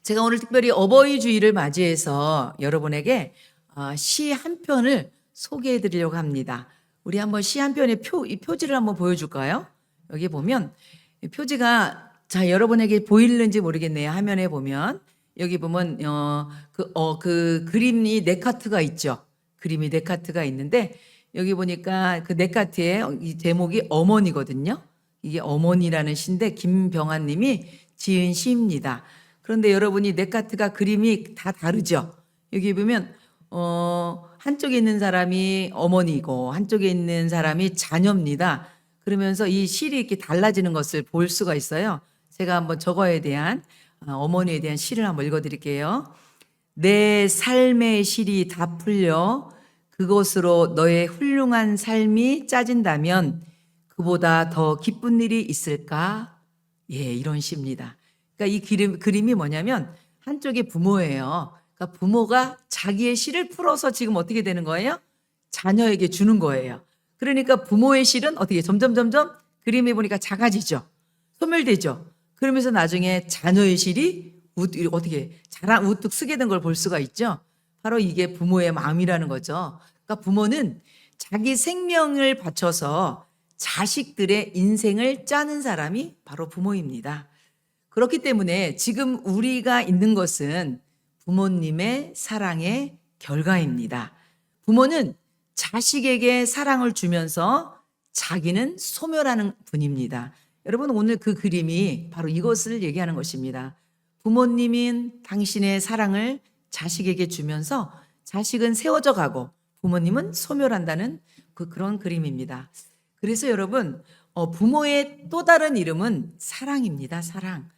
제가 오늘 특별히 어버이 주일을 맞이해서 여러분에게 시 한 편을 소개해 드리려고 합니다. 우리 한번 시 한 편의 이 표지를 한번 보여줄까요? 여기 보면 이 표지가 여러분에게 보이는지 모르겠네요. 화면에 보면 여기 보면 그 그림이 네 카트가 있죠. 그림이 네 카트가 있는데 여기 보니까 그 네 카트의 이 제목이 어머니거든요. 이게 어머니라는 시인데 김병환 님이 지은 시입니다. 그런데 여러분이 네 카트가 그림이 다 다르죠. 여기 보면 한쪽에 있는 사람이 어머니고 한쪽에 있는 사람이 자녀입니다. 그러면서 이 실이 이렇게 달라지는 것을 볼 수가 있어요. 제가 한번 저거에 대한 어머니에 대한 시를 한번 읽어드릴게요. 내 삶의 실이 다 풀려 그것으로 너의 훌륭한 삶이 짜진다면 그보다 더 기쁜 일이 있을까? 예, 이런 시입니다. 그러니까 이 그림이 뭐냐면 한쪽이 부모예요. 그러니까 부모가 자기의 시를 풀어서 지금 어떻게 되는 거예요? 자녀에게 주는 거예요. 그러니까 부모의 실은 어떻게 점점 그림에 보니까 작아지죠. 소멸되죠. 그러면서 나중에 자녀의 실이 어떻게 우뚝 쓰게 된 걸 볼 수가 있죠. 바로 이게 부모의 마음이라는 거죠. 그러니까 부모는 자기 생명을 바쳐서 자식들의 인생을 짜는 사람이 바로 부모입니다. 그렇기 때문에 지금 우리가 있는 것은 부모님의 사랑의 결과입니다. 부모는 자식에게 사랑을 주면서 자기는 소멸하는 분입니다. 여러분, 오늘 그 그림이 바로 이것을 얘기하는 것입니다. 부모님인 당신의 사랑을 자식에게 주면서 자식은 세워져 가고 부모님은 소멸한다는 그런 그림입니다. 그래서 여러분, 부모의 또 다른 이름은 사랑입니다. 사랑.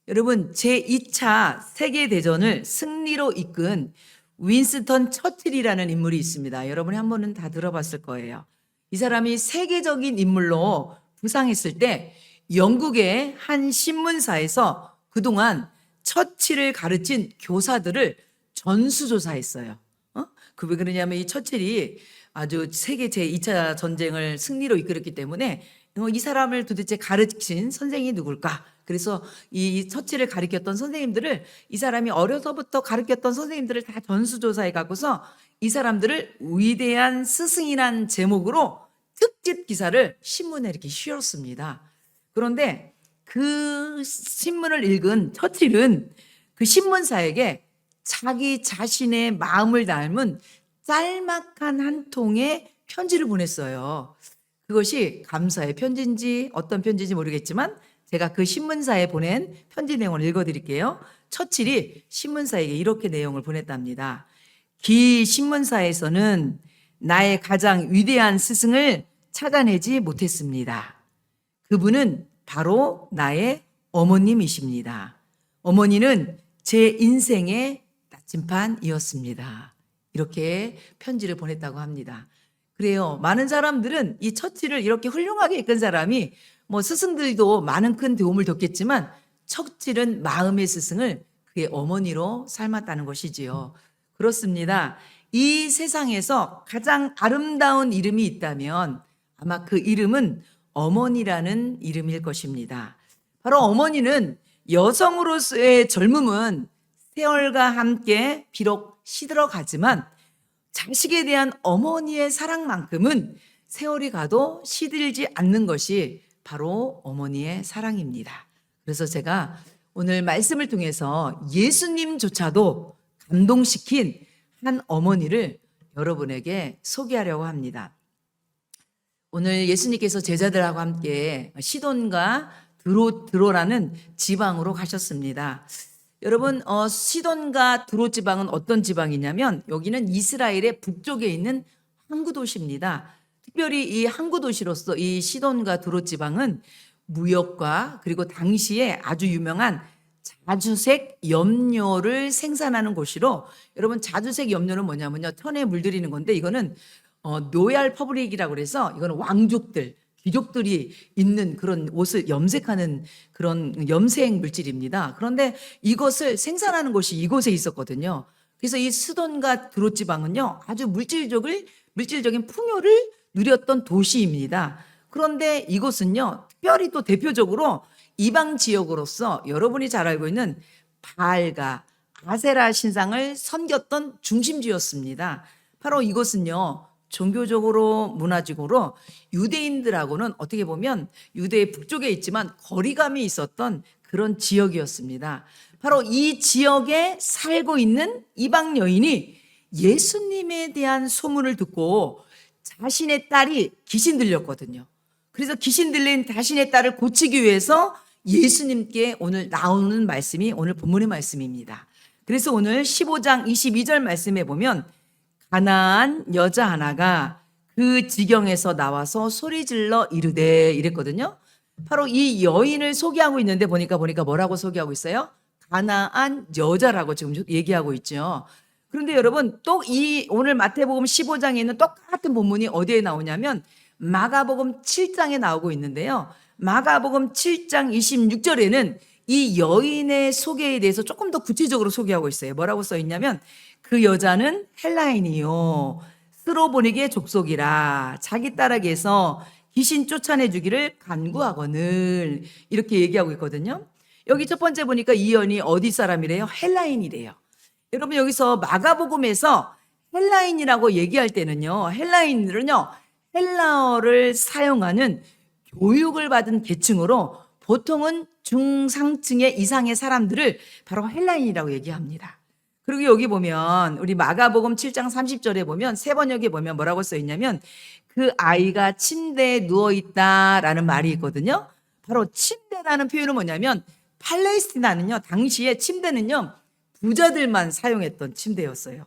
여러분, 제2차 세계대전을 승리로 이끈 윈스턴 처칠이라는 인물이 있습니다. 여러분이 한 번은 다 들어봤을 거예요. 이 사람이 세계적인 인물로 부상했을 때 영국의 한 신문사에서 그동안 처칠을 가르친 교사들을 전수조사했어요. 왜 그러냐면 이 처칠이 아주 세계 제2차 전쟁을 승리로 이끌었기 때문에 이 사람을 도대체 가르친 선생이 누굴까? 그래서 이 처칠을 가르쳤던 선생님들을 이 사람이 어려서부터 가르쳤던 선생님들을 다 전수조사해 갖고서 이 사람들을 위대한 스승이란 제목으로 특집 기사를 신문에 이렇게 씌웠습니다. 그런데 그 신문을 읽은 처칠은 그 신문사에게 자기 자신의 마음을 담은 짤막한 한 통의 편지를 보냈어요. 그것이 감사의 편지인지 어떤 편지인지 모르겠지만 제가 그 신문사에 보낸 편지 내용을 읽어드릴게요. 처칠이 신문사에게 이렇게 내용을 보냈답니다. 기 신문사에서는 나의 가장 위대한 스승을 찾아내지 못했습니다. 그분은 바로 나의 어머님이십니다. 어머니는 제 인생의 나침판이었습니다. 이렇게 편지를 보냈다고 합니다. 그래요. 많은 사람들은 이 처칠을 이렇게 훌륭하게 이끈 사람이 스승들도 많은 큰 도움을 줬겠지만 처칠은 마음의 스승을 그의 어머니로 삶았다는 것이지요. 그렇습니다. 이 세상에서 가장 아름다운 이름이 있다면 아마 그 이름은 어머니라는 이름일 것입니다. 바로 어머니는 여성으로서의 젊음은 세월과 함께 비록 시들어가지만 자식에 대한 어머니의 사랑만큼은 세월이 가도 시들지 않는 것이 바로 어머니의 사랑입니다. 그래서 제가 오늘 말씀을 통해서 예수님조차도 감동시킨 한 어머니를 여러분에게 소개하려고 합니다. 오늘 예수님께서 제자들하고 함께 시돈과 드로라는 지방으로 가셨습니다. 여러분, 시돈과 드로 지방은 어떤 지방이냐면 여기는 이스라엘의 북쪽에 있는 항구 도시입니다. 특별히 이 항구 도시로서 이 시돈과 드로 지방은 무역과 그리고 당시에 아주 유명한 자주색 염료를 생산하는 곳이로, 여러분 자주색 염료는 뭐냐면요, 천에 물들이는 건데 이거는 노얄 퍼블릭이라고 그래서 이거는 왕족들, 귀족들이 있는 그런 옷을 염색하는 그런 염색 물질입니다. 그런데 이것을 생산하는 곳이 이곳에 있었거든요. 그래서 이 스돈과 드로 지방은요, 아주 물질적인 풍요를 누렸던 도시입니다. 그런데 이곳은요, 특별히 또 대표적으로 이방 지역으로서 여러분이 잘 알고 있는 바알과 아세라 신상을 섬겼던 중심지였습니다. 바로 이것은요, 종교적으로 문화적으로 유대인들하고는 어떻게 보면 유대의 북쪽에 있지만 거리감이 있었던 그런 지역이었습니다. 바로 이 지역에 살고 있는 이방 여인이 예수님에 대한 소문을 듣고 자신의 딸이 귀신 들렸거든요. 그래서 귀신 들린 자신의 딸을 고치기 위해서 예수님께 오늘 나오는 말씀이 오늘 본문의 말씀입니다. 그래서 오늘 15장 22절 말씀에 보면 가나안 여자 하나가 그 지경에서 나와서 소리질러 이르되 이랬거든요. 바로 이 여인을 소개하고 있는데 보니까 뭐라고 소개하고 있어요? 가나안 여자라고 지금 얘기하고 있죠. 그런데 여러분 또 이 오늘 마태복음 15장에 있는 똑같은 본문이 어디에 나오냐면 마가복음 7장에 나오고 있는데요. 마가복음 7장 26절에는 이 여인의 소개에 대해서 조금 더 구체적으로 소개하고 있어요. 뭐라고 써 있냐면 그 여자는 헬라인이요 스로보닉의 족속이라 자기 딸에게서 귀신 쫓아내 주기를 간구하거늘 이렇게 얘기하고 있거든요. 여기 첫 번째 보니까 이 여인이 어디 사람이래요? 헬라인이래요. 여러분 여기서 마가복음에서 헬라인이라고 얘기할 때는요. 헬라인들은요. 헬라어를 사용하는 교육을 받은 계층으로 보통은 중상층의 이상의 사람들을 바로 헬라인이라고 얘기합니다. 그리고 여기 보면 우리 마가복음 7장 30절에 보면 세 번역에 보면 뭐라고 써 있냐면 그 아이가 침대에 누워 있다라는 말이 있거든요. 바로 침대라는 표현은 뭐냐면 팔레스티나는요. 당시에 침대는요. 부자들만 사용했던 침대였어요.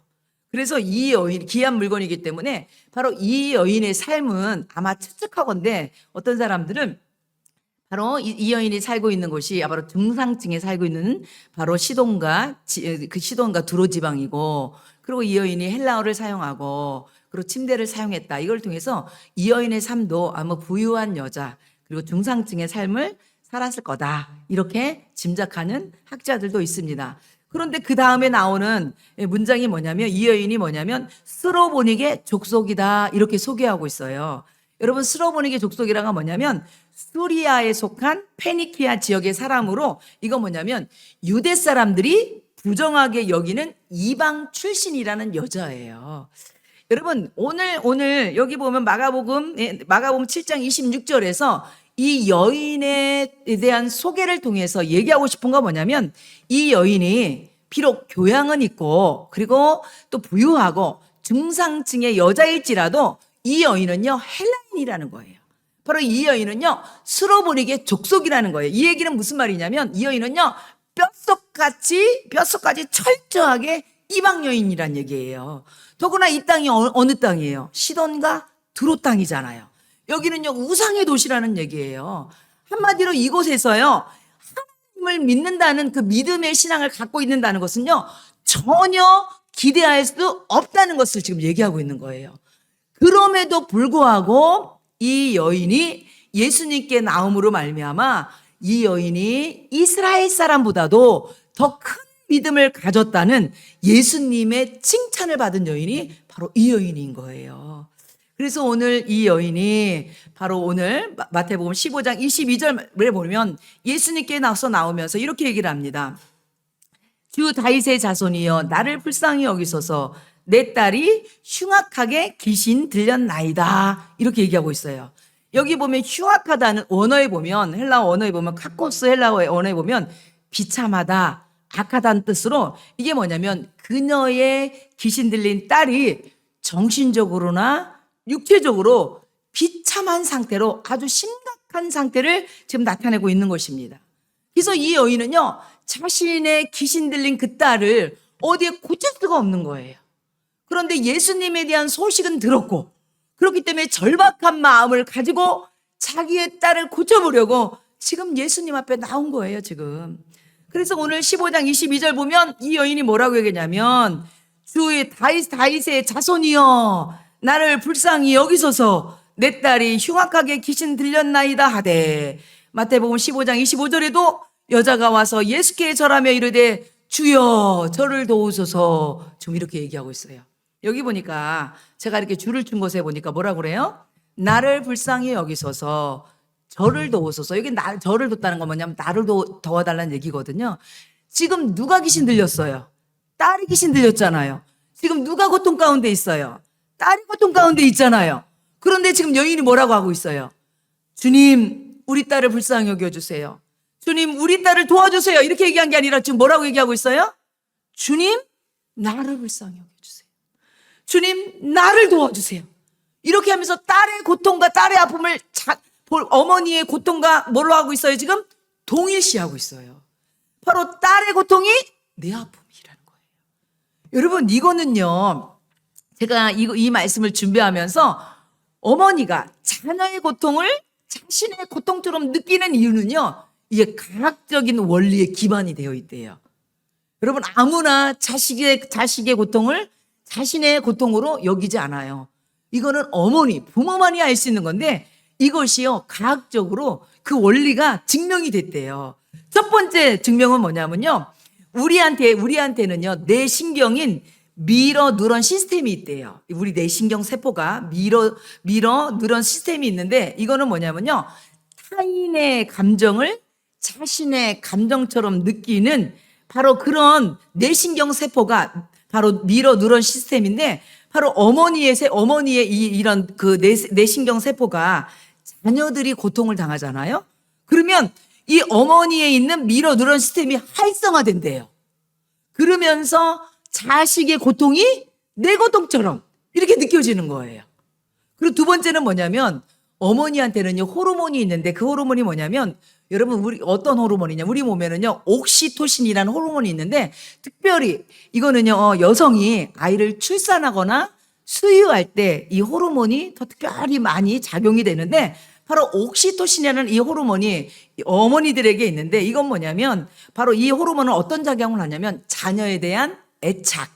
그래서 이 여인 귀한 물건이기 때문에 바로 이 여인의 삶은 아마 추측하건대 어떤 사람들은 바로 이 여인이 살고 있는 곳이 바로 중상층에 살고 있는 바로 시돈과 두로 지방이고 그리고 이 여인이 헬라어를 사용하고 그리고 침대를 사용했다. 이걸 통해서 이 여인의 삶도 아마 부유한 여자 그리고 중상층의 삶을 살았을 거다. 이렇게 짐작하는 학자들도 있습니다. 그런데 그 다음에 나오는 문장이 뭐냐면 이 여인이 뭐냐면 스로보닉의 족속이다 이렇게 소개하고 있어요. 여러분 스로보닉의 족속이라가 뭐냐면 수리아에 속한 페니키아 지역의 사람으로 이거 뭐냐면 유대 사람들이 부정하게 여기는 이방 출신이라는 여자예요. 여러분 오늘 여기 보면 마가복음 7장 26절에서 이 여인에 대한 소개를 통해서 얘기하고 싶은 건 뭐냐면 이 여인이 비록 교양은 있고 그리고 또 부유하고 중상층의 여자일지라도 이 여인은요 헬라인이라는 거예요. 바로 이 여인은요 스로보닉의 족속이라는 거예요. 이 얘기는 무슨 말이냐면 이 여인은요 뼛속까지 철저하게 이방 여인이란 얘기예요. 더구나 이 땅이 어느 땅이에요? 시돈과 두로 땅이잖아요. 여기는요 우상의 도시라는 얘기예요. 한마디로 이곳에서요 하나님을 믿는다는 그 믿음의 신앙을 갖고 있는다는 것은요 전혀 기대할 수 없다는 것을 지금 얘기하고 있는 거예요. 그럼에도 불구하고 이 여인이 예수님께 나옴으로 말미암아 이 여인이 이스라엘 사람보다도 더 큰 믿음을 가졌다는 예수님의 칭찬을 받은 여인이 바로 이 여인인 거예요. 그래서 오늘 이 여인이 바로 오늘 마태복음 15장 22절에 보면 예수님께 나오면서 이렇게 얘기를 합니다. 주 다윗의 자손이여 나를 불쌍히 여기소서 내 딸이 흉악하게 귀신 들렸나이다 이렇게 얘기하고 있어요. 여기 보면 흉악하다는 원어에 보면 헬라어 원어에 보면 카코스 헬라어 원어에 보면 비참하다 악하다는 뜻으로 이게 뭐냐면 그녀의 귀신 들린 딸이 정신적으로나 육체적으로 비참한 상태로 아주 심각한 상태를 지금 나타내고 있는 것입니다. 그래서 이 여인은요 자신의 귀신 들린 그 딸을 어디에 고칠 수가 없는 거예요. 그런데 예수님에 대한 소식은 들었고 그렇기 때문에 절박한 마음을 가지고 자기의 딸을 고쳐보려고 지금 예수님 앞에 나온 거예요 지금. 그래서 오늘 15장 22절 보면 이 여인이 뭐라고 얘기하냐면 주의 다윗의 자손이여 나를 불쌍히 여기소서 내 딸이 흉악하게 귀신 들렸나이다 하되 마태복음 15장 25절에도 여자가 와서 예수께 절하며 이르되 주여 저를 도우소서 지금 이렇게 얘기하고 있어요. 여기 보니까 제가 이렇게 줄을 준 곳에 보니까 뭐라고 그래요? 나를 불쌍히 여기소서 저를 도우소서. 여기 저를 돕다는 건 뭐냐면 나를 도와달라는 얘기거든요. 지금 누가 귀신 들렸어요? 딸이 귀신 들렸잖아요. 지금 누가 고통 가운데 있어요? 딸이 고통 가운데 있잖아요. 그런데 지금 여인이 뭐라고 하고 있어요? 주님, 우리 딸을 불쌍히 여겨주세요. 주님, 우리 딸을 도와주세요. 이렇게 얘기한 게 아니라 지금 뭐라고 얘기하고 있어요? 주님, 나를 불쌍히 여겨주세요. 주님, 나를 도와주세요. 이렇게 하면서 딸의 고통과 딸의 아픔을 어머니의 고통과 뭘로 하고 있어요? 지금 동일시하고 있어요. 바로 딸의 고통이 내 아픔이라는 거예요. 여러분, 이거는요, 제가 이 말씀을 준비하면서 어머니가 자녀의 고통을 자신의 고통처럼 느끼는 이유는요, 이게 과학적인 원리에 기반이 되어 있대요. 여러분, 아무나 자식의 고통을 자신의 고통으로 여기지 않아요. 이거는 어머니, 부모만이 알 수 있는 건데 이것이요, 과학적으로 그 원리가 증명이 됐대요. 첫 번째 증명은 뭐냐면요, 우리한테는요, 뇌신경인 미러 뉴런 시스템이 있대요. 우리 뇌신경 세포가 미러 뉴런 시스템이 있는데, 이거는 뭐냐면요, 타인의 감정을 자신의 감정처럼 느끼는 바로 그런 뇌신경 세포가 바로 미러 뉴런 시스템인데, 바로 어머니의 이런 그 뇌신경 세포가 자녀들이 고통을 당하잖아요. 그러면 이 어머니에 있는 미러 뉴런 시스템이 활성화된대요. 그러면서 자식의 고통이 내 고통처럼 이렇게 느껴지는 거예요. 그리고 두 번째는 뭐냐면, 어머니한테는요, 호르몬이 있는데 그 호르몬이 뭐냐면, 여러분, 우리 어떤 호르몬이냐, 우리 몸에는요, 옥시토신이라는 호르몬이 있는데, 특별히 이거는요, 여성이 아이를 출산하거나 수유할 때 이 호르몬이 더 특별히 많이 작용이 되는데, 바로 옥시토신이라는 이 호르몬이 어머니들에게 있는데, 이건 뭐냐면 바로 이 호르몬은 어떤 작용을 하냐면 자녀에 대한 애착,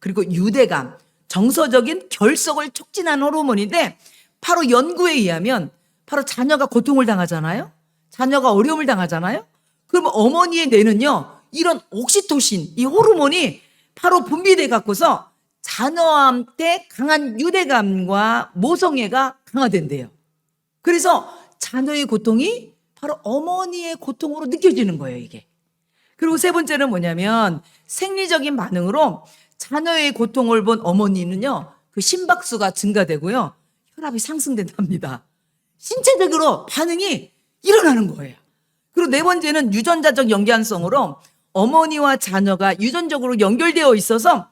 그리고 유대감, 정서적인 결속을 촉진하는 호르몬인데, 바로 연구에 의하면 바로 자녀가 고통을 당하잖아요. 자녀가 어려움을 당하잖아요. 그러면 어머니의 뇌는요, 이런 옥시토신, 이 호르몬이 바로 분비돼 갖고서 자녀한테 강한 유대감과 모성애가 강화된대요. 그래서 자녀의 고통이 바로 어머니의 고통으로 느껴지는 거예요, 이게. 그리고 세 번째는 뭐냐면, 생리적인 반응으로 자녀의 고통을 본 어머니는요, 그 심박수가 증가되고요, 혈압이 상승된답니다. 신체적으로 반응이 일어나는 거예요. 그리고 네 번째는 유전자적 연관성으로 어머니와 자녀가 유전적으로 연결되어 있어서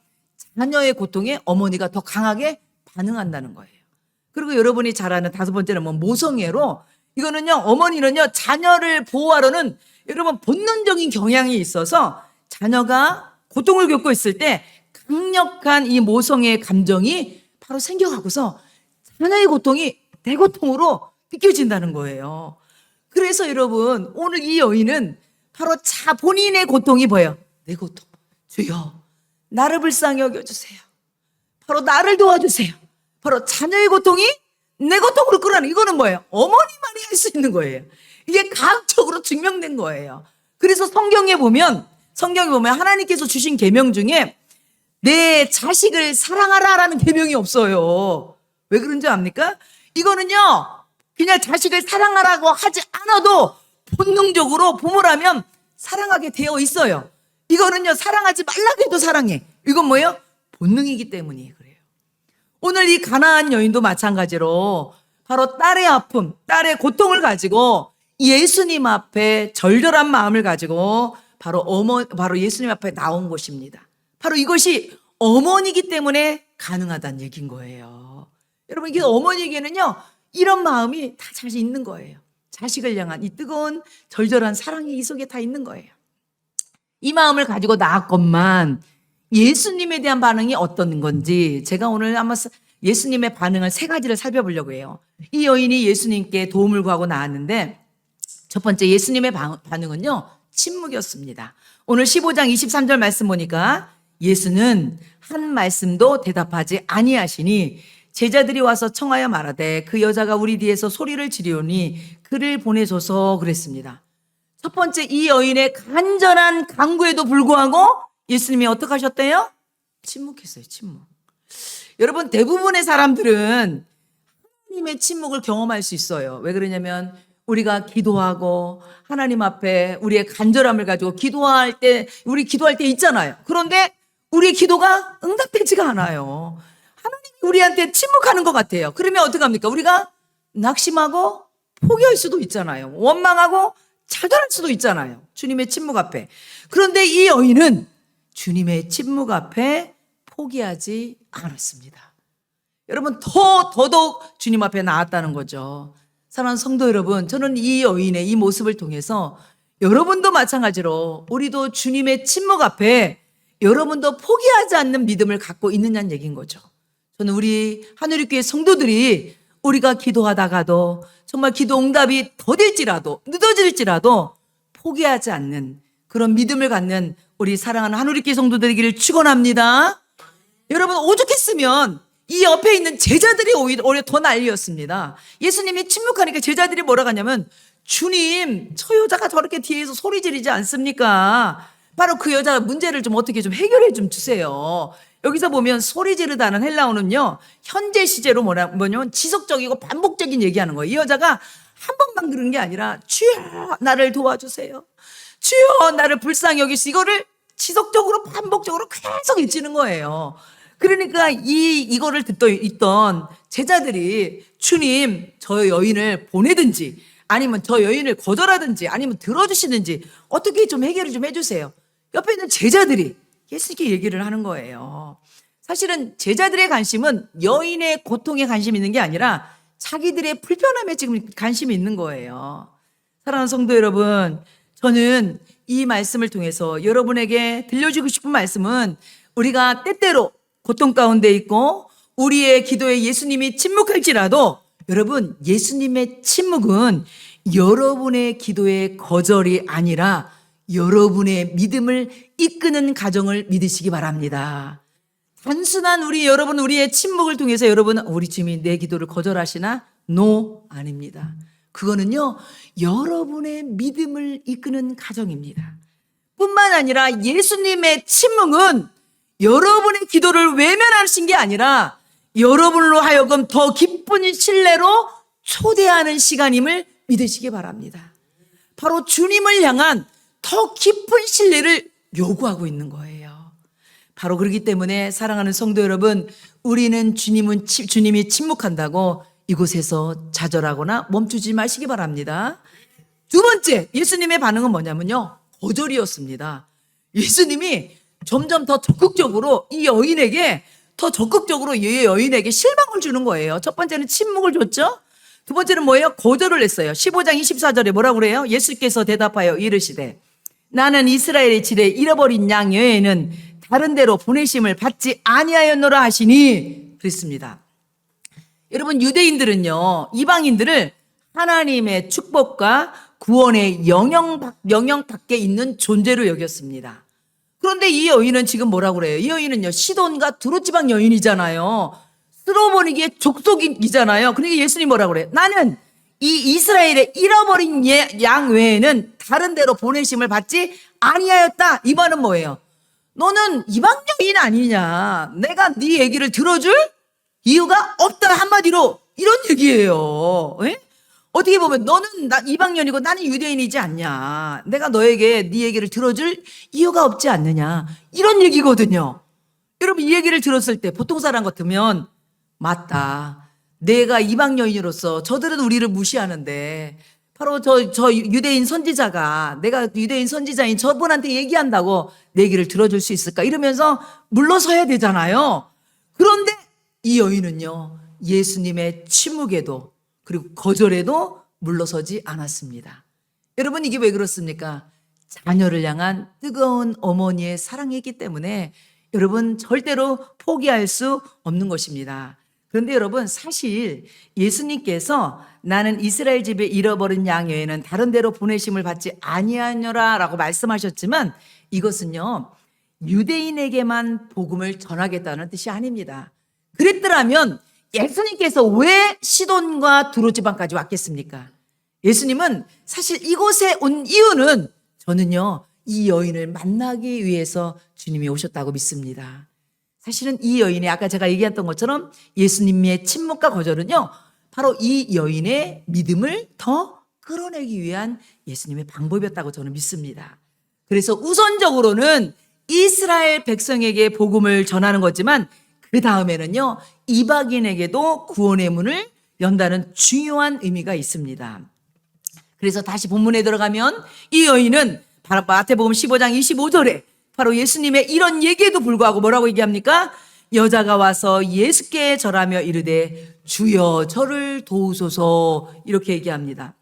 자녀의 고통에 어머니가 더 강하게 반응한다는 거예요. 그리고 여러분이 잘 아는 다섯 번째는 모성애로, 이거는요, 어머니는요, 자녀를 보호하려는 여러분 본능적인 경향이 있어서 자녀가 고통을 겪고 있을 때 강력한 이 모성애의 감정이 바로 생겨가고서 자녀의 고통이 내 고통으로 느껴진다는 거예요. 그래서 여러분, 오늘 이 여인은 바로 본인의 고통이 뭐예요? 내 고통. 주여, 나를 불쌍히 여겨주세요. 바로 나를 도와주세요. 바로 자녀의 고통이 내 고통으로 끌어내는, 이거는 뭐예요? 어머니만이 할 수 있는 거예요. 이게 과학적으로 증명된 거예요. 그래서 성경에 보면 하나님께서 주신 계명 중에 내 자식을 사랑하라라는 계명이 없어요. 왜 그런지 압니까? 이거는요, 그냥 자식을 사랑하라고 하지 않아도 본능적으로 부모라면 사랑하게 되어 있어요. 이거는요, 사랑하지 말라고 해도 사랑해. 이건 뭐예요? 본능이기 때문이 그래요. 오늘 이 가나안 여인도 마찬가지로 바로 딸의 아픔, 딸의 고통을 가지고 예수님 앞에 절절한 마음을 가지고 바로 예수님 앞에 나온 것입니다. 바로 이것이 어머니이기 때문에 가능하다는 얘기인 거예요. 여러분, 이게 어머니에게는요, 이런 마음이 다 잘 있는 거예요. 자식을 향한 이 뜨거운 절절한 사랑이 이 속에 다 있는 거예요. 이 마음을 가지고 나았건만 예수님에 대한 반응이 어떤 건지 제가 오늘 한번 예수님의 반응을 세 가지를 살펴보려고 해요. 이 여인이 예수님께 도움을 구하고 나왔는데, 첫 번째 예수님의 반응은요, 침묵이었습니다. 오늘 15장 23절 말씀 보니까 예수는 한 말씀도 대답하지 아니하시니 제자들이 와서 청하여 말하되 그 여자가 우리 뒤에서 소리를 지르오니 그를 보내줘서 그랬습니다. 첫 번째, 이 여인의 간절한 간구에도 불구하고 예수님이 어떻게 하셨대요? 침묵했어요. 침묵. 여러분, 대부분의 사람들은 하나님의 침묵을 경험할 수 있어요. 왜 그러냐면 우리가 기도하고 하나님 앞에 우리의 간절함을 가지고 기도할 때, 우리 기도할 때 있잖아요. 그런데 우리 기도가 응답되지가 않아요. 하나님이 우리한테 침묵하는 것 같아요. 그러면 어떡합니까? 우리가 낙심하고 포기할 수도 있잖아요. 원망하고 좌절할 수도 있잖아요. 주님의 침묵 앞에. 그런데 이 여인은 주님의 침묵 앞에 포기하지 않았습니다. 여러분, 더더욱 주님 앞에 나왔다는 거죠. 사랑하는 성도 여러분, 저는 이 여인의 이 모습을 통해서 여러분도 마찬가지로 우리도 주님의 침묵 앞에 여러분도 포기하지 않는 믿음을 갖고 있느냐는 얘기인 거죠. 저는 우리 하늘교회 성도들이 우리가 기도하다가도 정말 기도 응답이 더딜지라도 늦어질지라도 포기하지 않는 그런 믿음을 갖는 우리 사랑하는 하늘교회 성도들이기를 축원합니다. 여러분, 오죽했으면 이 옆에 있는 제자들이 오히려 더 난리였습니다. 예수님이 침묵하니까 제자들이 뭐라 하냐면, 주님, 저 여자가 저렇게 뒤에서 소리 지르지 않습니까? 바로 그 여자 문제를 좀 어떻게 좀 해결해 좀 주세요. 여기서 보면 소리 지르다는 헬라어는요, 현재 시제로 뭐냐면 지속적이고 반복적인 얘기하는 거예요. 이 여자가 한 번만 그런 게 아니라, 주여 나를 도와주세요, 주여 나를 불쌍히 여기시, 이거를 지속적으로 반복적으로 계속 외치는 거예요. 그러니까 이거를 듣던 제자들이, 주님, 저 여인을 보내든지 아니면 저 여인을 거절하든지 아니면 들어주시든지 어떻게 좀 해결을 좀 해주세요. 옆에 있는 제자들이 예수님께 얘기를 하는 거예요. 사실은 제자들의 관심은 여인의 고통에 관심이 있는 게 아니라 자기들의 불편함에 지금 관심이 있는 거예요. 사랑하는 성도 여러분, 저는 이 말씀을 통해서 여러분에게 들려주고 싶은 말씀은, 우리가 때때로 고통 가운데 있고 우리의 기도에 예수님이 침묵할지라도, 여러분, 예수님의 침묵은 여러분의 기도의 거절이 아니라 여러분의 믿음을 이끄는 가정을 믿으시기 바랍니다. 단순한 우리의 침묵을 통해서 여러분은 우리 주님이 내 기도를 거절하시나? No, 아닙니다. 그거는요, 여러분의 믿음을 이끄는 가정입니다. 뿐만 아니라 예수님의 침묵은 여러분의 기도를 외면하신 게 아니라 여러분으로 하여금 더 깊은 신뢰로 초대하는 시간임을 믿으시기 바랍니다. 바로 주님을 향한 더 깊은 신뢰를 요구하고 있는 거예요. 바로 그렇기 때문에 사랑하는 성도 여러분, 우리는 주님이 침묵한다고 이곳에서 좌절하거나 멈추지 마시기 바랍니다. 두 번째, 예수님의 반응은 뭐냐면요, 거절이었습니다. 예수님이 점점 더 적극적으로 이 여인에게 실망을 주는 거예요. 첫 번째는 침묵을 줬죠. 두 번째는 뭐예요? 거절을 했어요. 15장 24절에 뭐라고 그래요? 예수께서 대답하여 이르시되, 나는 이스라엘의 지레 잃어버린 양 여인은 다른 데로 보내심을 받지 아니하였노라 하시니, 그랬습니다. 여러분, 유대인들은요, 이방인들을 하나님의 축복과 구원의 영역 밖에 있는 존재로 여겼습니다. 그런데 이 여인은 지금 뭐라고 그래요? 이 여인은요, 시돈과 두로 지방 여인이잖아요. 쓸어버리기에 족속이잖아요. 그러니까 예수님 뭐라고 그래요? 나는 이 이스라엘의 잃어버린 양 외에는 다른 데로 보내심을 받지 아니하였다. 이 말은 뭐예요? 너는 이방 여인 아니냐? 내가 네 얘기를 들어줄 이유가 없다. 한마디로 이런 얘기예요. 에? 어떻게 보면 너는 이방인이고 나는 유대인이지 않냐? 내가 너에게 네 얘기를 들어줄 이유가 없지 않느냐? 이런 얘기거든요. 여러분, 이 얘기를 들었을 때 보통 사람 같으면, 맞다, 내가 이방 여인으로서 저들은 우리를 무시하는데 바로 저 유대인 선지자가, 내가 유대인 선지자인 저분한테 얘기한다고 내 얘기를 들어줄 수 있을까? 이러면서 물러서야 되잖아요. 그런데 이 여인은요, 예수님의 침묵에도 그리고 거절에도 물러서지 않았습니다. 여러분, 이게 왜 그렇습니까? 자녀를 향한 뜨거운 어머니의 사랑이기 때문에 여러분, 절대로 포기할 수 없는 것입니다. 그런데 여러분, 사실 예수님께서 나는 이스라엘 집에 잃어버린 양 외에는 다른 데로 보내심을 받지 아니하노라 라고 말씀하셨지만, 이것은요, 유대인에게만 복음을 전하겠다는 뜻이 아닙니다. 그랬더라면 예수님께서 왜 시돈과 두로 지방까지 왔겠습니까? 예수님은 사실 이곳에 온 이유는, 저는요, 이 여인을 만나기 위해서 주님이 오셨다고 믿습니다. 사실은 이 여인의, 아까 제가 얘기했던 것처럼 예수님의 침묵과 거절은요, 바로 이 여인의 믿음을 더 끌어내기 위한 예수님의 방법이었다고 저는 믿습니다. 그래서 우선적으로는 이스라엘 백성에게 복음을 전하는 거지만 그 다음에는요, 이방인에게도 구원의 문을 연다는 중요한 의미가 있습니다. 그래서 다시 본문에 들어가면 이 여인은 바로 마태복음 15장 25절에 바로 예수님의 이런 얘기에도 불구하고 뭐라고 얘기합니까? 여자가 와서 예수께 절하며 이르되 주여 저를 도우소서, 이렇게 얘기합니다.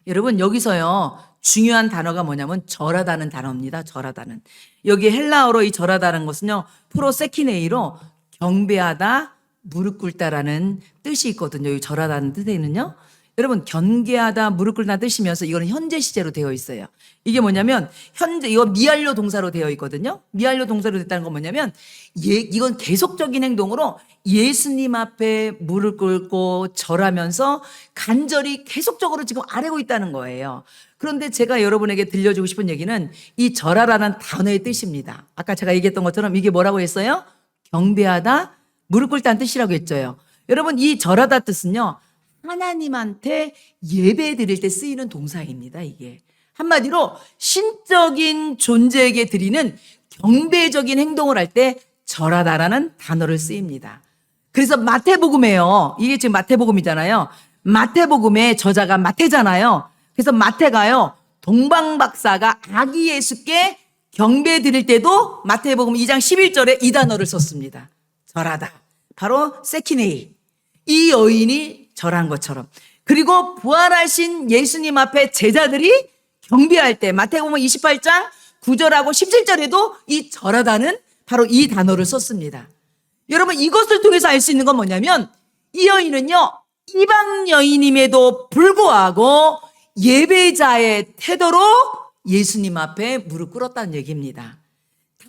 여러분, 여기서요 중요한 단어가 뭐냐면 절하다는 단어입니다. 절하다는. 여기 헬라어로 이 절하다는 것은요 프로세키네이로 경배하다, 무릎 꿇다라는 뜻이 있거든요. 이 절하다는 뜻에는요, 여러분, 견계하다, 무릎 꿇다 뜻이면서 이거는 현재 시제로 되어 있어요. 이게 뭐냐면 현재, 이거 미완료 동사로 되어 있거든요. 미완료 동사로 됐다는 건 뭐냐면 이건 계속적인 행동으로 예수님 앞에 무릎 꿇고 절하면서 간절히 계속적으로 지금 아뢰고 있다는 거예요. 그런데 제가 여러분에게 들려주고 싶은 얘기는 이 절하라는 단어의 뜻입니다. 아까 제가 얘기했던 것처럼 이게 뭐라고 했어요? 경배하다, 무릎 꿇다는 뜻이라고 했죠. 여러분, 이 절하다 뜻은요 하나님한테 예배 드릴 때 쓰이는 동사입니다. 이게 한마디로 신적인 존재에게 드리는 경배적인 행동을 할 때 절하다라는 단어를 쓰입니다. 그래서 마태복음에요, 이게 지금 마태복음이잖아요. 마태복음의 저자가 마태잖아요. 그래서 마태가요 동방박사가 아기 예수께 경배 드릴 때도 마태복음 2장 11절에 이 단어를 썼습니다. 절하다, 바로 세키네이, 이 여인이 절한 것처럼. 그리고 부활하신 예수님 앞에 제자들이 경배할 때 마태복음 28장 9절하고 17절에도 이 절하다는 바로 이 단어를 썼습니다. 여러분, 이것을 통해서 알 수 있는 건 뭐냐면 이 여인은요 이방 여인임에도 불구하고 예배자의 태도로 예수님 앞에 무릎 꿇었다는 얘기입니다.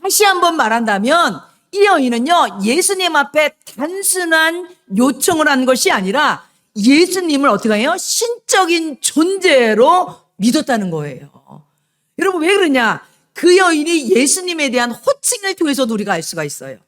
다시 한번 말한다면 이 여인은요 예수님 앞에 단순한 요청을 한 것이 아니라 예수님을 어떻게 해요? 신적인 존재로 믿었다는 거예요. 여러분, 왜 그러냐? 그 여인이 예수님에 대한 호칭을 통해서도 우리가 알 수가 있어요.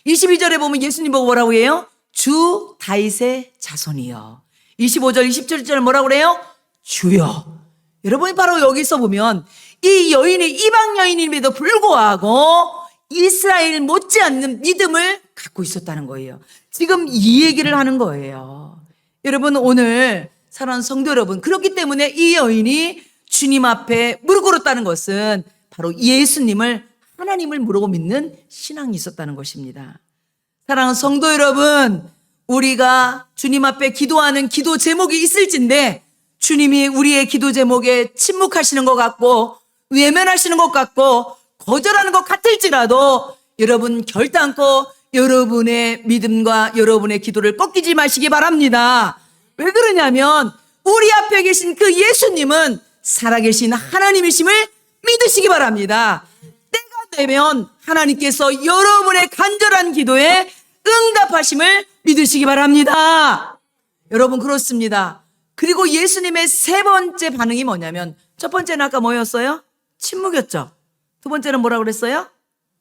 22절에 보면 예수님 보고 뭐라고 해요? 주 다윗의 자손이여. 25절 27절 뭐라고 그래요? 주여. 여러분이 바로 여기서 보면 이 여인이 이방 여인임에도 불구하고 이스라엘 못지않는 믿음을 갖고 있었다는 거예요. 지금 이 얘기를 하는 거예요. 여러분, 오늘 사랑하는 성도 여러분, 그렇기 때문에 이 여인이 주님 앞에 무릎 꿇었다는 것은 바로 예수님을, 하나님을 모르고 믿는 신앙이 있었다는 것입니다. 사랑하는 성도 여러분, 우리가 주님 앞에 기도하는 기도 제목이 있을진데 주님이 우리의 기도 제목에 침묵하시는 것 같고 외면하시는 것 같고 거절하는 것 같을지라도 여러분 결단코 여러분의 믿음과 여러분의 기도를 꺾이지 마시기 바랍니다. 왜 그러냐면 우리 앞에 계신 그 예수님은 살아계신 하나님이심을 믿으시기 바랍니다. 때가 되면 하나님께서 여러분의 간절한 기도에 응답하심을 믿으시기 바랍니다. 여러분, 그렇습니다. 그리고 예수님의 세 번째 반응이 뭐냐면, 첫 번째는 아까 뭐였어요? 침묵이었죠. 두 번째는 뭐라고 그랬어요?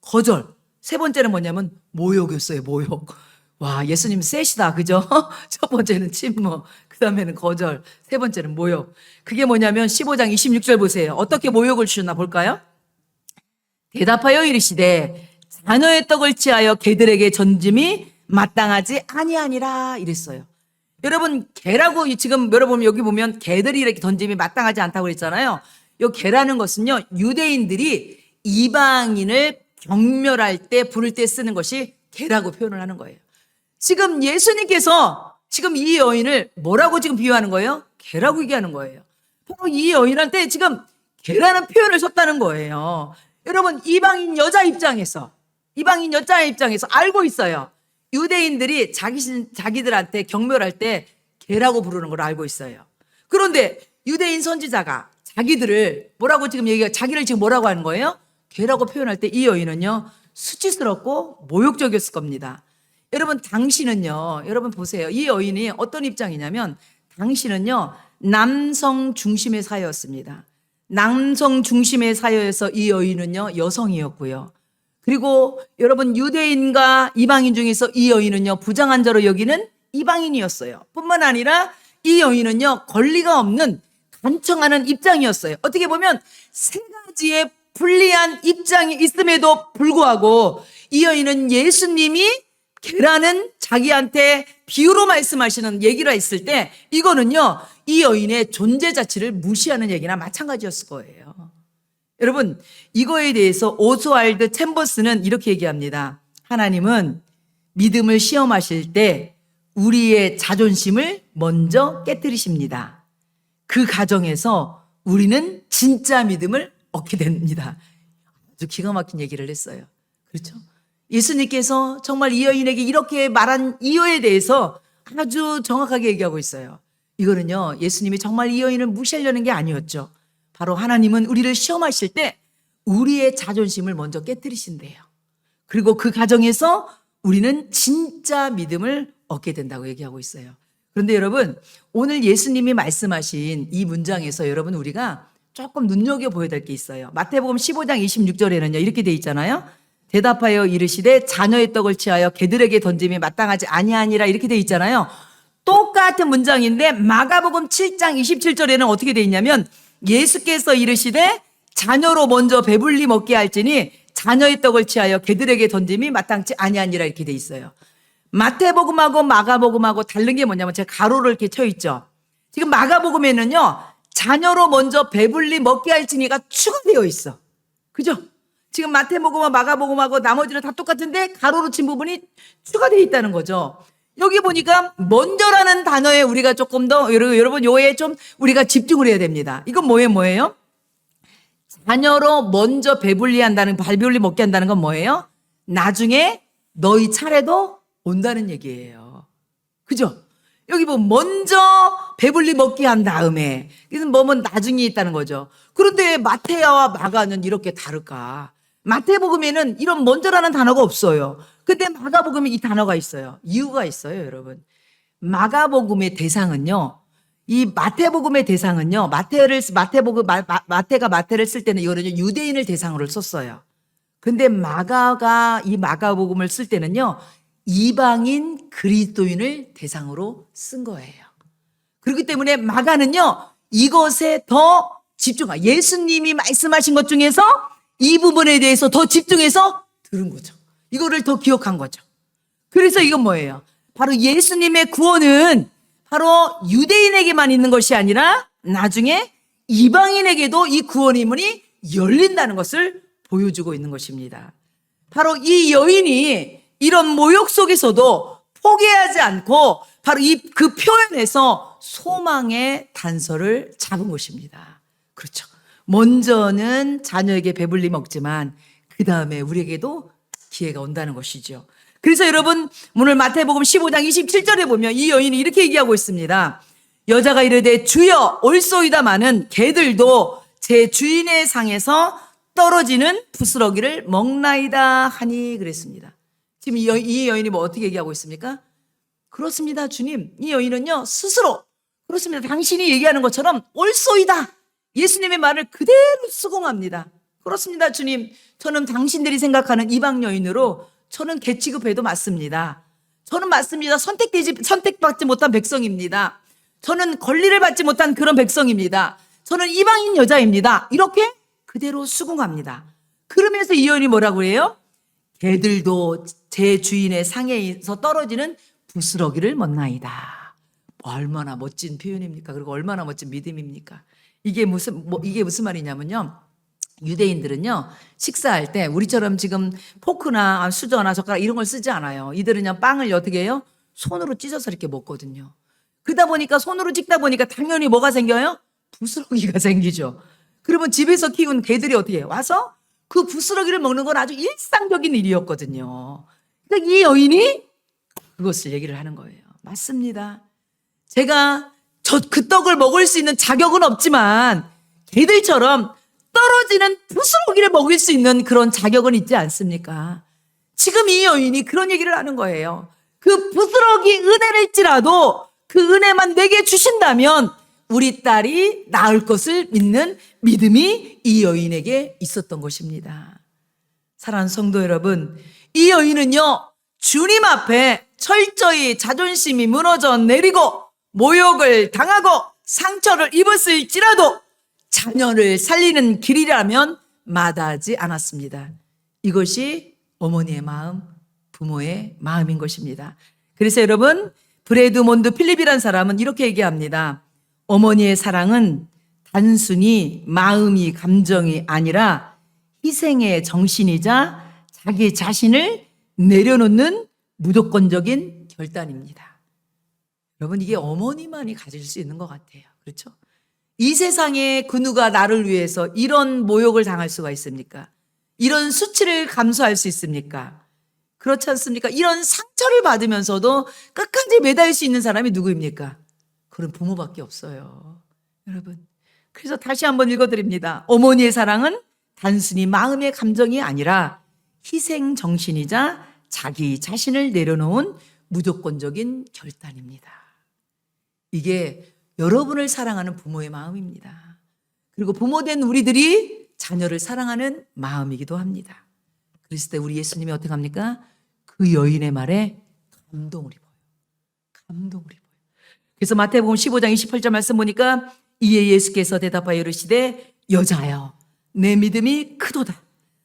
거절. 세 번째는 뭐냐면 모욕이었어요. 모욕. 와, 예수님 셋이다, 그죠? 첫 번째는 침묵, 그 다음에는 거절, 세 번째는 모욕. 그게 뭐냐면 15장 26절 보세요. 어떻게 모욕을 주셨나 볼까요? 대답하여 이르시되 자녀의 떡을 취하여 개들에게 던짐이 마땅하지 아니하니라, 이랬어요. 여러분, 개라고 지금 여러분 여기 보면 개들이 이렇게 던짐이 마땅하지 않다고 그랬잖아요. 이 개라는 것은요 유대인들이 이방인을 경멸할 때 부를 때 쓰는 것이 개라고 표현을 하는 거예요. 지금 예수님께서 지금 이 여인을 뭐라고 지금 비유하는 거예요? 개라고 얘기하는 거예요. 바로 이 여인한테 지금 개라는 표현을 썼다는 거예요. 여러분, 이방인 여자 입장에서 알고 있어요. 유대인들이 자기들한테 경멸할 때 개라고 부르는 걸 알고 있어요. 그런데 유대인 선지자가 자기를 자기를 뭐라고 하는 거예요? 개라고 표현할 때 이 여인은요 수치스럽고 모욕적이었을 겁니다. 여러분, 당신은요, 여러분 보세요. 이 여인이 어떤 입장이냐면 당신은요 남성 중심의 사회였습니다. 남성 중심의 사회에서 이 여인은요 여성이었고요. 그리고 여러분, 유대인과 이방인 중에서 이 여인은요 부정한 자로 여기는 이방인이었어요. 뿐만 아니라 이 여인은요 권리가 없는 간청하는 입장이었어요. 어떻게 보면 세 가지의 불리한 입장이 있음에도 불구하고 이 여인은 예수님이 계라는 자기한테 비유로 말씀하시는 얘기를 했을 때 이거는요, 이 여인의 존재 자체를 무시하는 얘기나 마찬가지였을 거예요. 여러분, 이거에 대해서 오스왈드 챔버스는 이렇게 얘기합니다. 하나님은 믿음을 시험하실 때 우리의 자존심을 먼저 깨뜨리십니다. 그 과정에서 우리는 진짜 믿음을 얻게 됩니다. 아주 기가 막힌 얘기를 했어요. 그렇죠? 예수님께서 정말 이 여인에게 이렇게 말한 이유에 대해서 아주 정확하게 얘기하고 있어요. 이거는요, 예수님이 정말 이 여인을 무시하려는 게 아니었죠. 바로 하나님은 우리를 시험하실 때 우리의 자존심을 먼저 깨뜨리신대요. 그리고 그 과정에서 우리는 진짜 믿음을 얻게 된다고 얘기하고 있어요. 그런데 여러분, 오늘 예수님이 말씀하신 이 문장에서 여러분 우리가 조금 눈여겨보아야 될 게 있어요. 마태복음 15장 26절에는요 이렇게 돼 있잖아요. 대답하여 이르시되 자녀의 떡을 취하여 개들에게 던짐이 마땅하지 아니하니라 이렇게 돼 있잖아요. 똑같은 문장인데 마가복음 7장 27절에는 어떻게 돼 있냐면 예수께서 이르시되 자녀로 먼저 배불리 먹게 할지니 자녀의 떡을 취하여 개들에게 던짐이 마땅치 아니하니라 이렇게 돼 있어요. 마태복음하고 마가복음하고 다른 게 뭐냐면 제가 가로를 이렇게 쳐 있죠. 지금 마가복음에는요 자녀로 먼저 배불리 먹게 할지니가 추가되어 있어. 그죠? 지금 마태복음과 마가복음하고 나머지는 다 똑같은데 가로로 친 부분이 추가되어 있다는 거죠. 여기 보니까 먼저라는 단어에 우리가 조금 더 여러분 요에 좀 우리가 집중을 해야 됩니다. 이건 뭐예요? 자녀로 먼저 배불리 먹게 한다는 건 뭐예요? 나중에 너희 차례도 온다는 얘기예요. 그죠? 여기 보면 먼저 배불리 먹게 한 다음에 이건 뭐면 나중에 있다는 거죠. 그런데 마태와 마가는 이렇게 다를까? 마태복음에는 이런 먼저라는 단어가 없어요. 근데 마가복음에 이 단어가 있어요. 이유가 있어요, 여러분. 마가복음의 대상은요. 이 마태복음의 대상은요. 마태가 마태를 쓸 때는 이거는 유대인을 대상으로 썼어요. 근데 이 마가복음을 쓸 때는요. 이방인 그리스도인을 대상으로 쓴 거예요. 그렇기 때문에 마가는요. 이것에 더 예수님이 말씀하신 것 중에서 이 부분에 대해서 더 집중해서 들은 거죠. 이거를 더 기억한 거죠. 그래서 이건 뭐예요? 바로 예수님의 구원은 바로 유대인에게만 있는 것이 아니라 나중에 이방인에게도 이 구원의 문이 열린다는 것을 보여주고 있는 것입니다. 바로 이 여인이 이런 모욕 속에서도 포기하지 않고 바로 그 표현에서 소망의 단서를 잡은 것입니다. 그렇죠. 먼저는 자녀에게 배불리 먹지만 그 다음에 우리에게도 기회가 온다는 것이죠. 그래서 여러분 오늘 마태복음 15장 27절에 보면 이 여인이 이렇게 얘기하고 있습니다. 여자가 이르되 주여 올소이다마는 개들도 제 주인의 상에서 떨어지는 부스러기를 먹나이다 하니 그랬습니다. 지금 이 여인이 뭐 어떻게 얘기하고 있습니까? 그렇습니다, 주님. 이 여인은요 스스로 그렇습니다. 당신이 얘기하는 것처럼 올소이다. 예수님의 말을 그대로 수긍합니다. 그렇습니다, 주님. 저는 당신들이 생각하는 이방 여인으로 저는 개 취급해도 맞습니다. 저는 맞습니다. 선택받지 못한 백성입니다. 저는 권리를 받지 못한 그런 백성입니다. 저는 이방인 여자입니다. 이렇게 그대로 수긍합니다. 그러면서 이 여인이 뭐라고 해요? 개들도 제 주인의 상에서 떨어지는 부스러기를 먹나이다. 얼마나 멋진 표현입니까? 그리고 얼마나 멋진 믿음입니까? 이게 무슨 말이냐면요. 유대인들은요, 식사할 때 우리처럼 지금 포크나 수저나 젓가락 이런 걸 쓰지 않아요. 이들은 그냥 빵을 어떻게 해요? 손으로 찢어서 이렇게 먹거든요. 그러다 보니까 손으로 찍다 보니까 당연히 뭐가 생겨요? 부스러기가 생기죠. 그러면 집에서 키운 개들이 어떻게 해요? 와서 그 부스러기를 먹는 건 아주 일상적인 일이었거든요. 그러니까 이 여인이 그것을 얘기를 하는 거예요. 맞습니다. 제가 그 떡을 먹을 수 있는 자격은 없지만 개들처럼 떨어지는 부스러기를 먹을 수 있는 그런 자격은 있지 않습니까? 지금 이 여인이 그런 얘기를 하는 거예요. 그 부스러기 은혜일지라도 그 은혜만 내게 주신다면 우리 딸이 나을 것을 믿는 믿음이 이 여인에게 있었던 것입니다. 사랑하는 성도 여러분, 이 여인은요 주님 앞에 철저히 자존심이 무너져 내리고 모욕을 당하고 상처를 입었을지라도 자녀를 살리는 길이라면 마다하지 않았습니다. 이것이 어머니의 마음, 부모의 마음인 것입니다. 그래서 여러분, 브래드몬드 필립이라는 사람은 이렇게 얘기합니다. 어머니의 사랑은 단순히 마음이 감정이 아니라 희생의 정신이자 자기 자신을 내려놓는 무조건적인 결단입니다. 여러분, 이게 어머니만이 가질 수 있는 것 같아요. 그렇죠? 이 세상에 그 누가 나를 위해서 이런 모욕을 당할 수가 있습니까? 이런 수치를 감수할 수 있습니까? 그렇지 않습니까? 이런 상처를 받으면서도 끝까지 매달 수 있는 사람이 누구입니까? 그런 부모밖에 없어요. 여러분. 그래서 다시 한번 읽어드립니다. 어머니의 사랑은 단순히 마음의 감정이 아니라 희생 정신이자 자기 자신을 내려놓은 무조건적인 결단입니다. 이게 여러분을 사랑하는 부모의 마음입니다. 그리고 부모된 우리들이 자녀를 사랑하는 마음이기도 합니다. 그랬을 때 우리 예수님이 어떻게 합니까? 그 여인의 말에 감동을 입어요. 감동을 입어요. 그래서 마태복음 15장 28절 말씀 보니까 이에 예수께서 대답하여 이르시되 여자여 내 믿음이 크도다.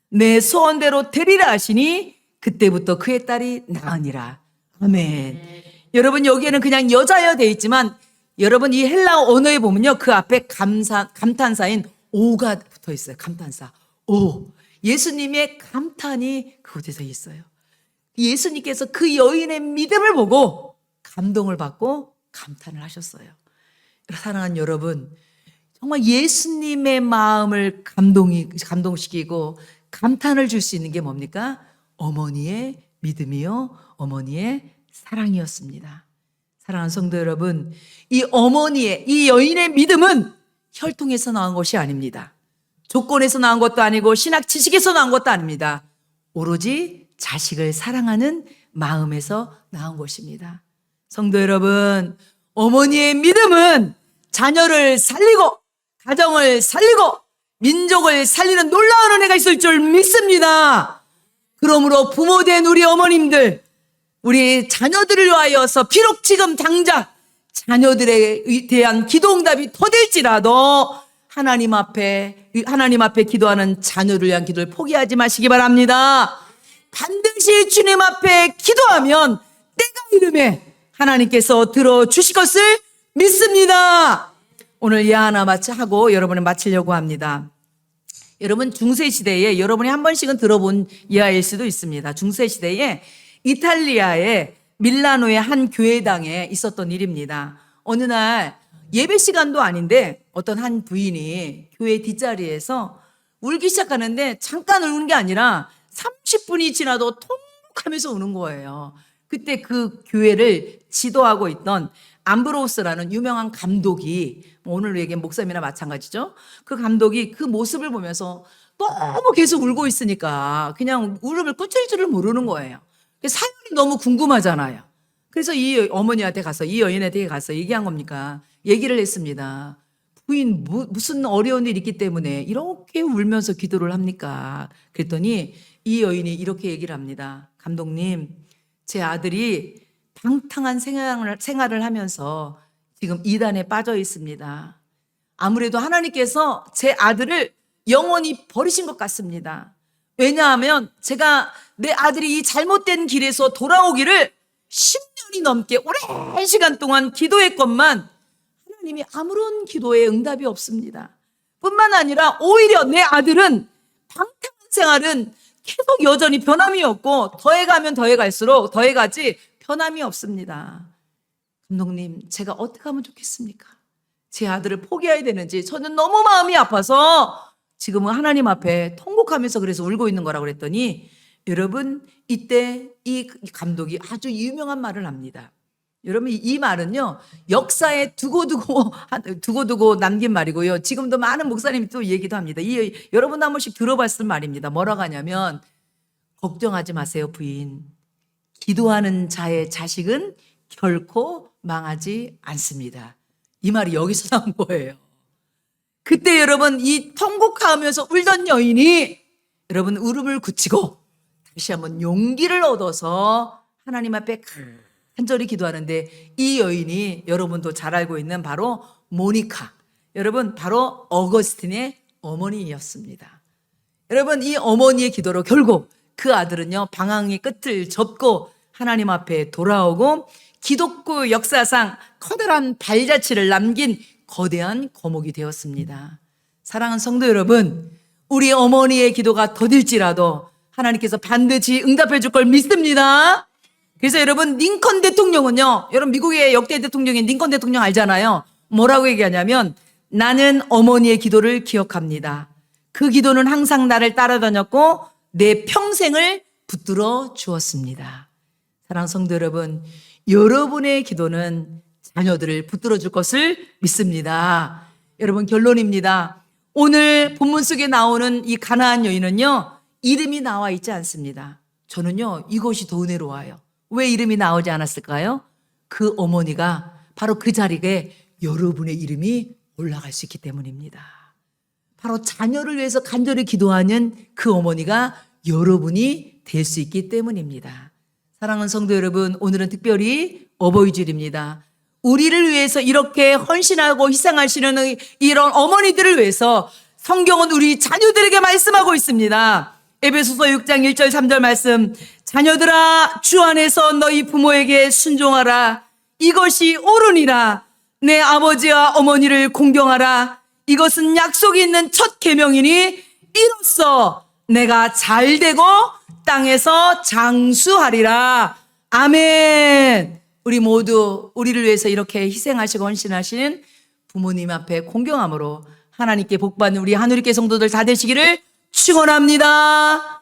내 소원대로 되리라 하시니 그때부터 그의 딸이 나으니라. 아멘. 여러분, 여기에는 그냥 여자여 되어 있지만 여러분, 이 헬라어 언어에 보면요, 그 앞에 감탄사인 오가 붙어 있어요. 감탄사 오. 예수님의 감탄이 그곳에 있어요. 예수님께서 그 여인의 믿음을 보고 감동을 받고 감탄을 하셨어요. 사랑하는 여러분, 정말 예수님의 마음을 감동시키고 감탄을 줄 수 있는 게 뭡니까? 어머니의 믿음이요, 어머니의 사랑이었습니다. 사랑하는 성도 여러분, 이 어머니의, 이 여인의 믿음은 혈통에서 나온 것이 아닙니다. 조건에서 나온 것도 아니고 신학 지식에서 나온 것도 아닙니다. 오로지 자식을 사랑하는 마음에서 나온 것입니다. 성도 여러분, 어머니의 믿음은 자녀를 살리고 가정을 살리고 민족을 살리는 놀라운 은혜가 있을 줄 믿습니다. 그러므로 부모된 우리 어머님들, 우리 자녀들을 위하여서 비록 지금 당장 자녀들에 대한 기도응답이 더딜지라도 하나님 앞에 기도하는 자녀를 위한 기도를 포기하지 마시기 바랍니다. 반드시 주님 앞에 기도하면 때가 이름에 하나님께서 들어주실 것을 믿습니다. 오늘 예화 하나 하고 여러분을 마치려고 합니다. 여러분, 중세시대에 여러분이 한 번씩은 들어본 예화일 수도 있습니다. 중세시대에 이탈리아의 밀라노의 한 교회당에 있었던 일입니다. 어느 날 예배 시간도 아닌데 어떤 한 부인이 교회 뒷자리에서 울기 시작하는데 잠깐 우는 게 아니라 30분이 지나도 통곡하면서 우는 거예요. 그때 그 교회를 지도하고 있던 암브로스라는 유명한 감독이, 오늘 얘기한 목사님이나 마찬가지죠. 그 감독이 그 모습을 보면서 너무 계속 울고 있으니까 그냥 울음을 끊을 줄을 모르는 거예요. 사연이 너무 궁금하잖아요. 그래서 이 어머니한테 가서, 이 여인한테 가서 얘기한 겁니까? 얘기를 했습니다. 부인, 무슨 어려운 일이 있기 때문에 이렇게 울면서 기도를 합니까? 그랬더니 이 여인이 이렇게 얘기를 합니다. 감독님, 제 아들이 방탕한 생활을 하면서 지금 이단에 빠져 있습니다. 아무래도 하나님께서 제 아들을 영원히 버리신 것 같습니다. 왜냐하면 제가 내 아들이 이 잘못된 길에서 돌아오기를 10년이 넘게 오랜 시간 동안 기도했건만 하나님이 아무런 기도에 응답이 없습니다. 뿐만 아니라 오히려 내 아들은 방탕한 생활은 계속 여전히 변함이 없고 더해가면 더해갈수록 더해가지 변함이 없습니다. 감독님, 제가 어떻게 하면 좋겠습니까? 제 아들을 포기해야 되는지 저는 너무 마음이 아파서 지금은 하나님 앞에 통곡하면서 그래서 울고 있는 거라고 그랬더니, 여러분, 이때 이 감독이 아주 유명한 말을 합니다. 여러분, 이 말은요, 역사에 두고두고 남긴 말이고요. 지금도 많은 목사님이 또 얘기도 합니다. 여러분 한 번씩 들어봤을 말입니다. 뭐라고 하냐면, 걱정하지 마세요, 부인. 기도하는 자의 자식은 결코 망하지 않습니다. 이 말이 여기서 나온 거예요. 그때 여러분, 이 통곡하면서 울던 여인이 여러분 울음을 그치고 다시 한번 용기를 얻어서 하나님 앞에 간절히 기도하는데, 이 여인이 여러분도 잘 알고 있는 바로 모니카. 여러분, 바로 어거스틴의 어머니였습니다. 여러분, 이 어머니의 기도로 결국 그 아들은요, 방황의 끝을 접고 하나님 앞에 돌아오고 기독교 역사상 커다란 발자취를 남긴 거대한 거목이 되었습니다. 사랑하는 성도 여러분, 우리 어머니의 기도가 더딜지라도 하나님께서 반드시 응답해 줄 걸 믿습니다. 그래서 여러분, 링컨 대통령은요, 여러분 미국의 역대 대통령인 링컨 대통령 알잖아요. 뭐라고 얘기하냐면, 나는 어머니의 기도를 기억합니다. 그 기도는 항상 나를 따라다녔고 내 평생을 붙들어 주었습니다. 사랑하는 성도 여러분, 여러분의 기도는 자녀들을 붙들어 줄 것을 믿습니다. 여러분, 결론입니다. 오늘 본문 속에 나오는 이 가나안 여인은요, 이름이 나와 있지 않습니다. 저는요, 이것이 더 은혜로워요. 왜 이름이 나오지 않았을까요? 그 어머니가 바로 그 자리에 여러분의 이름이 올라갈 수 있기 때문입니다. 바로 자녀를 위해서 간절히 기도하는 그 어머니가 여러분이 될 수 있기 때문입니다. 사랑하는 성도 여러분, 오늘은 특별히 어버이주일입니다. 우리를 위해서 이렇게 헌신하고 희생하시는 이런 어머니들을 위해서 성경은 우리 자녀들에게 말씀하고 있습니다. 에베소서 6장 1절 3절 말씀, 자녀들아 주 안에서 너희 부모에게 순종하라. 이것이 옳으니라. 내 아버지와 어머니를 공경하라. 이것은 약속이 있는 첫 계명이니 이로써 내가 잘되고 땅에서 장수하리라. 아멘. 우리 모두 우리를 위해서 이렇게 희생하시고 헌신하시는 부모님 앞에 공경함으로 하나님께 복받는 우리 하늘교회 성도들 다 되시기를 축원합니다.